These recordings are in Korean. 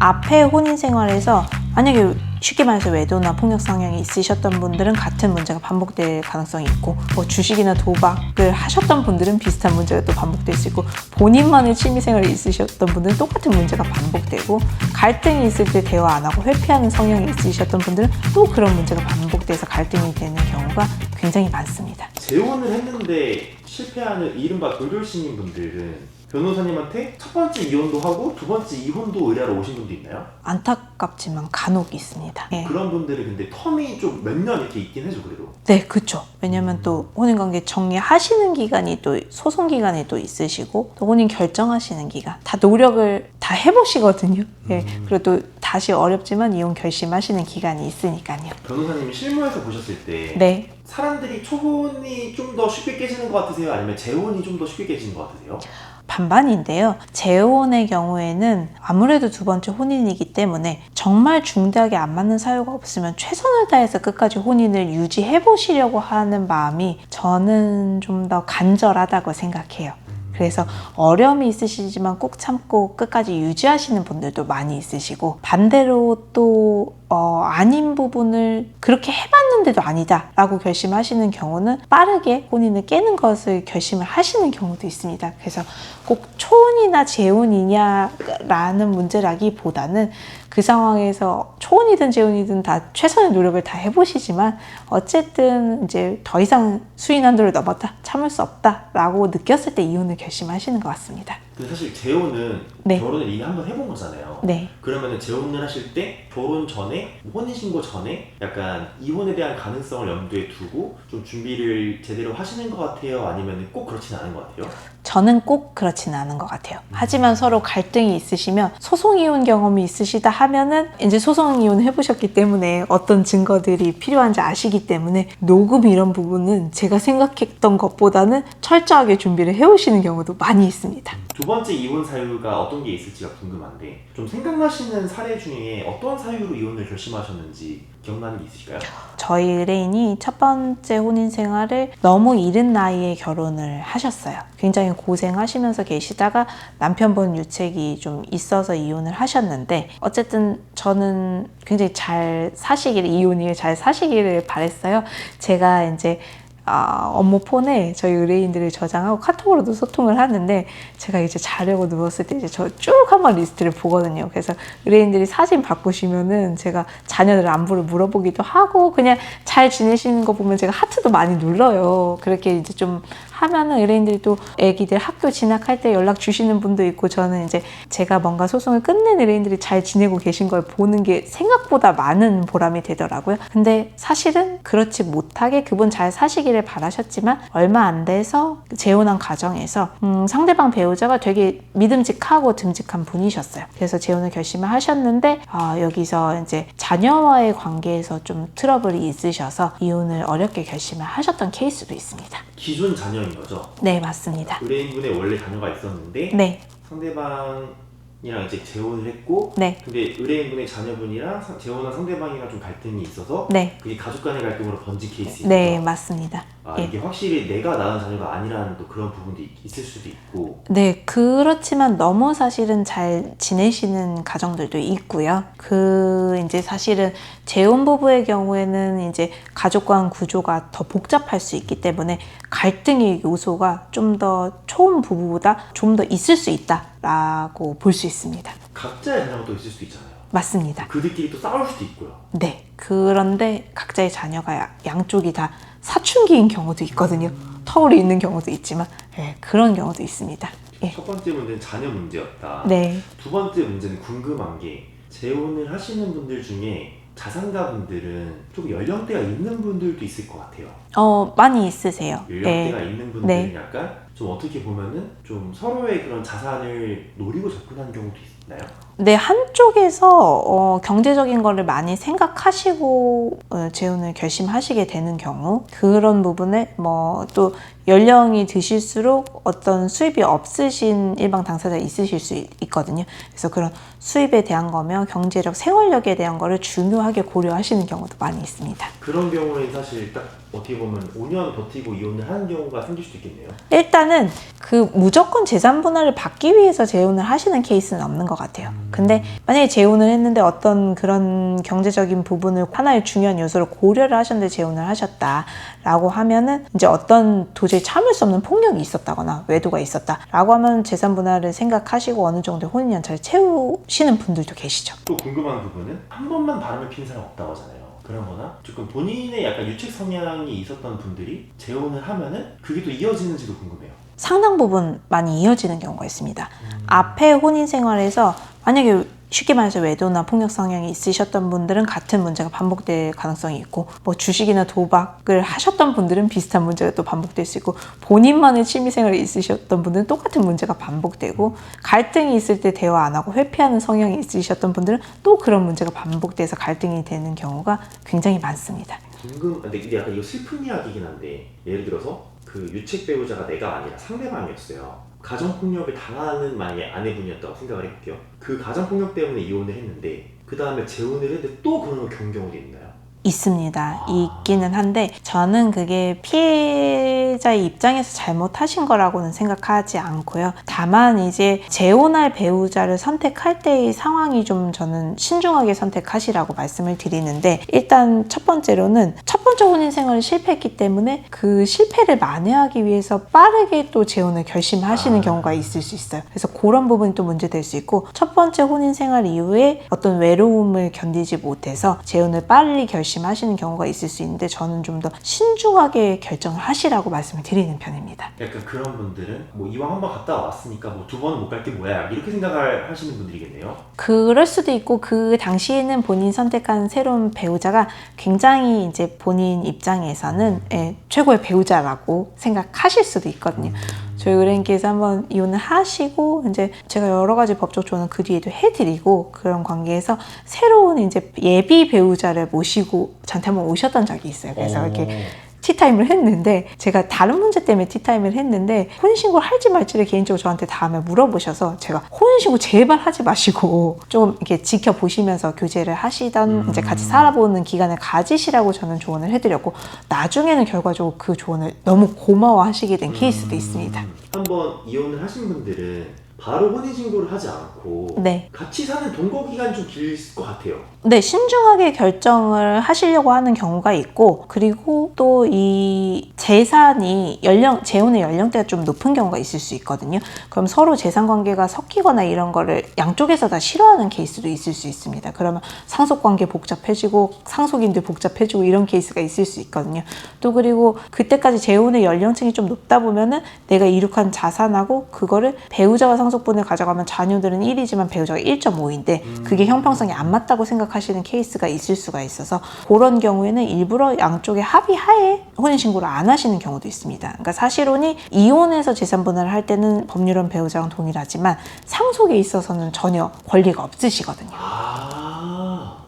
앞에 혼인 생활에서 만약에 쉽게 말해서 외도나 폭력 성향이 있으셨던 분들은 같은 문제가 반복될 가능성이 있고, 뭐 주식이나 도박을 하셨던 분들은 비슷한 문제가 또 반복될 수 있고, 본인만의 취미생활이 있으셨던 분들은 똑같은 문제가 반복되고, 갈등이 있을 때 대화 안 하고 회피하는 성향이 있으셨던 분들은 또 그런 문제가 반복돼서 갈등이 되는 경우가 굉장히 많습니다. 재혼을 했는데 실패하는 이른바 돌돌신인 분들은 변호사님한테 첫 번째 이혼도 하고 두 번째 이혼도 의뢰하러 오신 분도 있나요? 안타깝지만 간혹 있습니다. 네. 그런 분들은 근데 텀이 좀 몇 년 이렇게 있긴 해죠, 그래도. 네, 그렇죠. 왜냐면 또 혼인관계 정리하시는 기간이 또 소송 기간이 또 있으시고, 또 혼인 결정하시는 기간 다 노력을 다 해보시거든요. 네. 그리고 또 다시 어렵지만 이혼 결심하시는 기간이 있으니까요. 변호사님이 실무에서 보셨을 때 네. 사람들이 초혼이 좀 더 쉽게 깨지는 것 같으세요? 아니면 재혼이 좀 더 쉽게 깨지는 것 같으세요? 반반인데요. 재혼의 경우에는 아무래도 두 번째 혼인이기 때문에 정말 중대하게 안 맞는 사유가 없으면 최선을 다해서 끝까지 혼인을 유지해 보시려고 하는 마음이 저는 좀 더 간절하다고 생각해요. 그래서 어려움이 있으시지만 꼭 참고 끝까지 유지하시는 분들도 많이 있으시고, 반대로 또 아닌 부분을 그렇게 해봤는데도 아니다 라고 결심하시는 경우는 빠르게 혼인을 깨는 것을 결심을 하시는 경우도 있습니다. 그래서 꼭 초혼이나 재혼이냐라는 문제라기보다는 그 상황에서 초혼이든 재혼이든 다 최선의 노력을 다 해보시지만 어쨌든 이제 더 이상 수인 한도를 넘었다, 참을 수 없다라고 느꼈을 때 이혼을 결심하시는 것 같습니다. 근데 사실 재혼은 네. 결혼을 이미 한번 해본 거잖아요. 네. 그러면 재혼을 하실 때 결혼 전에, 혼인신고 전에 약간 이혼에 대한 가능성을 염두에 두고 좀 준비를 제대로 하시는 것 같아요? 아니면 꼭 그렇진 않은 것 같아요? 저는 꼭 그렇지는 않은 것 같아요. 하지만 서로 갈등이 있으시면 소송 이혼 경험이 있으시다 하면은 이제 소송 이혼 해보셨기 때문에 어떤 증거들이 필요한지 아시기 때문에 녹음 이런 부분은 제가 생각했던 것보다는 철저하게 준비를 해오시는 경우도 많이 있습니다. 두 번째 이혼 사유가 어떤 게 있을지가 궁금한데, 좀 생각나시는 사례 중에 어떤 사유로 이혼을 결심하셨는지 기억나는 게 있으실까요? 저희 의뢰인이 첫 번째 혼인 생활을 너무 이른 나이에 결혼을 하셨어요. 굉장히 고생하시면서 계시다가 남편분 유책이 좀 있어서 이혼을 하셨는데, 어쨌든 저는 굉장히 잘 사시기를, 이혼을 잘 사시기를 바랬어요. 제가 이제 업무 폰에 저희 의뢰인들을 저장하고 카톡으로도 소통을 하는데, 제가 이제 자려고 누웠을 때 이제 저 쭉 한번 리스트를 보거든요. 그래서 의뢰인들이 사진 바꾸시면은 제가 자녀들 안부를 물어보기도 하고, 그냥 잘 지내시는 거 보면 제가 하트도 많이 눌러요. 그렇게 이제 좀 하면은 의뢰인들이 또 애기들 학교 진학할 때 연락 주시는 분도 있고, 저는 이제 제가 뭔가 소송을 끝낸 의뢰인들이 잘 지내고 계신 걸 보는 게 생각보다 많은 보람이 되더라고요. 근데 사실은 그렇지 못하게 그분 잘 사시기를 바라셨지만 얼마 안 돼서 재혼한 과정에서 상대방 배우자가 되게 믿음직하고 듬직한 분이셨어요. 그래서 재혼을 결심을 하셨는데 여기서 이제 자녀와의 관계에서 좀 트러블이 있으셔서 이혼을 어렵게 결심을 하셨던 케이스도 있습니다. 기존 자녀인 거죠? 네, 맞습니다. 의뢰인분의 원래 자녀가 있었는데 네. 상대방이랑 이제 재혼을 했고, 네. 근데 의뢰인분의 자녀분이랑 재혼한 상대방이랑 좀 갈등이 있어서 네. 그게 가족 간의 갈등으로 번진 케이스인 네, 거죠? 맞습니다. 예. 이게 확실히 내가 낳은 자녀가 아니라는 또 그런 부분도 있을 수도 있고. 네, 그렇지만 너무 사실은 잘 지내시는 가정들도 있고요. 이제 사실은 재혼 부부의 경우에는 이제 가족 간 구조가 더 복잡할 수 있기 때문에 갈등의 요소가 좀 더 초혼 부부보다 좀 더 있을 수 있다라고 볼 수 있습니다. 각자의 자녀가 또 있을 수도 있잖아요. 맞습니다. 그들끼리 또 싸울 수도 있고요. 네, 그런데 각자의 자녀가 양쪽이 다 사춘기인 경우도 있거든요. 터울이 있는 경우도 있지만, 네, 그런 경우도 있습니다. 예. 첫 번째 문제는 자녀 문제였다. 네. 두 번째 문제는 궁금한 게, 재혼을 하시는 분들 중에 자산가분들은 좀 연령대가 있는 분들도 있을 것 같아요. 많이 있으세요. 연령대가 네. 있는 분들은 약간 좀 어떻게 보면은 좀 서로의 그런 자산을 노리고 접근하는 경우도 있나요? 네, 한쪽에서 경제적인 거를 많이 생각하시고 재혼을 결심하시게 되는 경우, 그런 부분에 뭐 또 연령이 드실수록 어떤 수입이 없으신 일방 당사자 있으실 수 있거든요. 그래서 그런 수입에 대한 거며 경제력, 생활력에 대한 거를 중요하게 고려하시는 경우도 많이 있습니다. 그런 경우에 사실 딱 어떻게 보면 5년 버티고 이혼을 하는 경우가 생길 수도 있겠네요. 일단은 그 무조건 재산 분할을 받기 위해서 재혼을 하시는 케이스는 없는 것 같아요. 근데 만약에 재혼을 했는데 어떤 그런 경제적인 부분을 하나의 중요한 요소를 고려를 하셨는데 재혼을 하셨다라고 하면은 이제 어떤 도저히 참을 수 없는 폭력이 있었다거나 외도가 있었다라고 하면 재산 분할을 생각하시고 어느 정도 혼인 연차를 채우시는 분들도 계시죠. 또 궁금한 부분은 한 번만 바람을 피는 사람 없다고 하잖아요. 그런 거나 조금 본인의 약간 유책 성향이 있었던 분들이 재혼을 하면은 그게 또 이어지는지도 궁금해요. 상당 부분 많이 이어지는 경우가 있습니다. 앞에 혼인 생활에서 만약에 쉽게 말해서 외도나 폭력 성향이 있으셨던 분들은 같은 문제가 반복될 가능성이 있고, 뭐 주식이나 도박을 하셨던 분들은 비슷한 문제가 또 반복될 수 있고, 본인만의 취미생활이 있으셨던 분들은 똑같은 문제가 반복되고, 갈등이 있을 때 대화 안 하고 회피하는 성향이 있으셨던 분들은 또 그런 문제가 반복돼서 갈등이 되는 경우가 굉장히 많습니다. 근데 이게 약간 이거 슬픈 이야기긴 한데, 예를 들어서 그 유책 배우자가 내가 아니라 상대방이었어요. 가정폭력을 당하는 만약에 아내분이었다고 생각을 해볼게요. 그 가정폭력 때문에 이혼을 했는데 그 다음에 재혼을 했는데 또 그런 경우도 있나요? 있습니다. 있기는 한데 저는 그게 피해자의 입장에서 잘못하신 거라고는 생각하지 않고요. 다만 이제 재혼할 배우자를 선택할 때의 상황이 좀 저는 신중하게 선택하시라고 말씀을 드리는데, 일단 첫 번째로는 첫 번째 혼인 생활을 실패했기 때문에 그 실패를 만회하기 위해서 빠르게 또 재혼을 결심하시는 경우가 있을 수 있어요. 그래서 그런 부분이 또 문제될 수 있고, 첫 번째 혼인 생활 이후에 어떤 외로움을 견디지 못해서 재혼을 빨리 결심하시는 경우가 있을 수 있는데, 저는 좀 더 신중하게 결정을 하시라고 말씀을 드리는 편입니다. 약간 그런 분들은 뭐 이왕 한번 갔다 왔으니까 뭐 두 번은 못 갈 게 뭐야 이렇게 생각을 하시는 분들이겠네요. 그럴 수도 있고, 그 당시에는 본인 선택한 새로운 배우자가 굉장히 이제 본인 입장에서는 최고의 배우자라고 생각하실 수도 있거든요. 저희 의뢰인께서 한번 이혼을 하시고 이제 제가 여러 가지 법적 조언을 그 뒤에도 해드리고, 그런 관계에서 새로운 이제 예비 배우자를 모시고 저한테 한번 오셨던 적이 있어요. 그래서 이렇게 티타임을 했는데, 제가 다른 문제 때문에 티타임을 했는데 혼인신고를 할지 말지를 개인적으로 저한테 다음에 물어보셔서, 제가 혼인신고 제발 하지 마시고 좀 이렇게 지켜보시면서 교제를 하시던 이제 같이 살아보는 기간을 가지시라고 저는 조언을 해드렸고, 나중에는 결과적으로 그 조언을 너무 고마워하시게 된 케이스도 있습니다. 한번 이혼을 하신 분들은 바로 혼인신고를 하지 않고 네. 같이 사는 동거 기간이 좀 길 것 같아요. 네, 신중하게 결정을 하시려고 하는 경우가 있고, 그리고 또 이 재산이 재혼의 연령대가 좀 높은 경우가 있을 수 있거든요. 그럼 서로 재산 관계가 섞이거나 이런 거를 양쪽에서 다 싫어하는 케이스도 있을 수 있습니다. 그러면 상속 관계 복잡해지고 상속인들 복잡해지고 이런 케이스가 있을 수 있거든요. 또 그리고 그때까지 재혼의 연령층이 좀 높다 보면은 내가 이룩한 자산하고 그거를 배우자가 상속분을 가져가면 자녀들은 1이지만 배우자가 1.5인데 그게 형평성이 안 맞다고 생각하시는 케이스가 있을 수가 있어서, 그런 경우에는 일부러 양쪽의 합의하에 혼인신고를 안 하시는 경우도 있습니다. 그러니까 사실혼이 이혼해서 재산분할을 할 때는 법률은 배우자랑 동일하지만 상속에 있어서는 전혀 권리가 없으시거든요.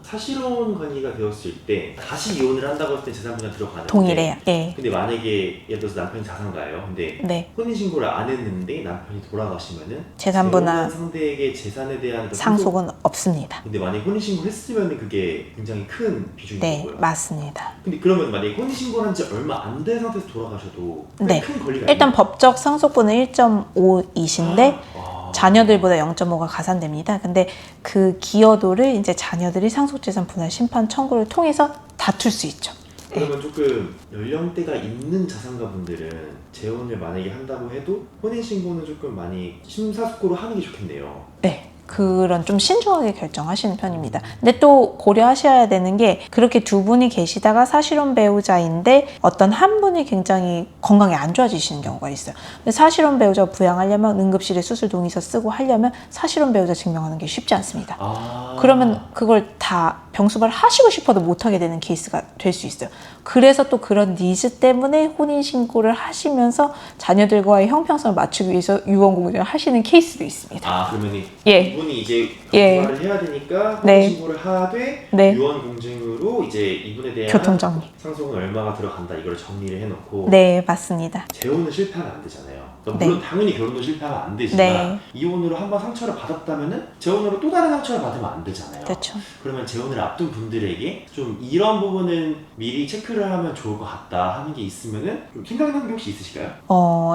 사실혼 관계가 되었을 때 다시 이혼을 한다고 했을 때 재산분할 들어가는데 동일해요. 예. 근데 만약에 예를 들어서 남편이 자산가예요. 근데 네. 혼인신고를 안 했는데 남편이 돌아가시면은 재산분할 상대에게 재산에 대한 상속은 없습니다. 근데 만약에 혼인신고를 했으면 그게 굉장히 큰 비중인 네, 거고요. 맞습니다. 근데 그러면 만약에 혼인신고를 한 지 얼마 안 된 상태에서 돌아가셔도 네. 큰 권리가 일단 있나요? 법적 상속분은 1.5이신데 자녀들보다 0.5가 가산됩니다. 근데 그 기여도를 이제 자녀들이 상속재산 분할 심판 청구를 통해서 다툴 수 있죠. 그러면 조금 연령대가 있는 자산가분들은 재혼을 만약에 한다고 해도 혼인신고는 조금 많이 심사숙고로 하는 게 좋겠네요. 네. 그런 좀 신중하게 결정하시는 편입니다. 근데 또 고려하셔야 되는 게, 그렇게 두 분이 계시다가 사실혼 배우자인데 어떤 한 분이 굉장히 건강이 안 좋아지시는 경우가 있어요. 근데 사실혼 배우자가 부양하려면 응급실에 수술 동의서 쓰고 하려면 사실혼 배우자 증명하는 게 쉽지 않습니다. 그러면 그걸 다 병수발 하시고 싶어도 못하게 되는 케이스가 될 수 있어요. 그래서 또 그런 니즈 때문에 혼인신고를 하시면서 자녀들과의 형평성을 맞추기 위해서 유언공증을 하시는 케이스도 있습니다. 그러면 예. 이분이 이제 예. 교화를 해야 되니까 네. 신고를 하되 네. 유언 공증으로 이제 이분에 대한 교통정리. 상속은 얼마가 들어간다 이걸 정리를 해놓고 네, 맞습니다. 재혼은 실패하면 안 되잖아요. 그러니까 네. 물론 당연히 결혼도 실패하면 안 되지만 네. 이혼으로 한번 상처를 받았다면은 재혼으로 또 다른 상처를 받으면 안 되잖아요. 그렇죠. 그러면 재혼을 앞둔 분들에게 좀 이런 부분은 미리 체크를 하면 좋을 것 같다 하는 게 있으면은 좀 생각나는 게 혹시 있으실까요?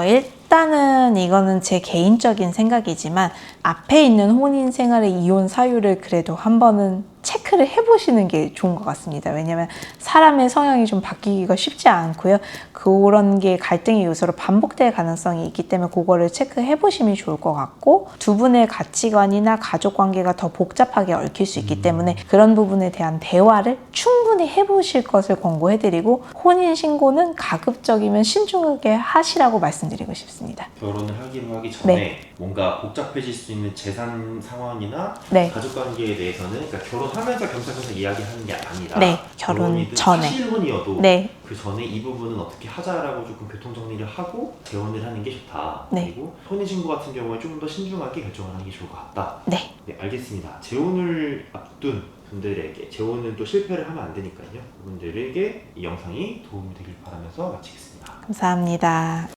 일단은 이거는 제 개인적인 생각이지만 앞에 있는 혼인 생활의 이혼 사유를 그래도 한 번은 체크를 해보시는 게 좋은 것 같습니다. 왜냐하면 사람의 성향이 좀 바뀌기가 쉽지 않고요. 그런 게 갈등의 요소로 반복될 가능성이 있기 때문에 그거를 체크해 보시면 좋을 것 같고, 두 분의 가치관이나 가족 관계가 더 복잡하게 얽힐 수 있기 때문에 그런 부분에 대한 대화를 충분히 해보실 것을 권고해드리고, 혼인신고는 가급적이면 신중하게 하시라고 말씀드리고 싶습니다. 결혼을 하기로 하기 전에 네. 뭔가 복잡해질 수 있는 재산 상황이나 네. 가족 관계에 대해서는 그러니까 결혼하면서 겸사겸사 이야기하는 게 아니라 네, 결혼 결혼이든 전에. 사실혼이어도 네. 그 전에 이 부분은 어떻게 하자라고 조금 교통 정리를 하고 재혼을 하는 게 좋다. 네. 그리고 혼인신고 같은 경우에 좀 더 신중하게 결정을 하는 게 좋을 것 같다. 네. 네, 알겠습니다. 재혼을 앞둔 분들에게, 재혼은 또 실패를 하면 안 되니까요. 그분들에게 이 영상이 도움이 되길 바라면서 마치겠습니다. 감사합니다.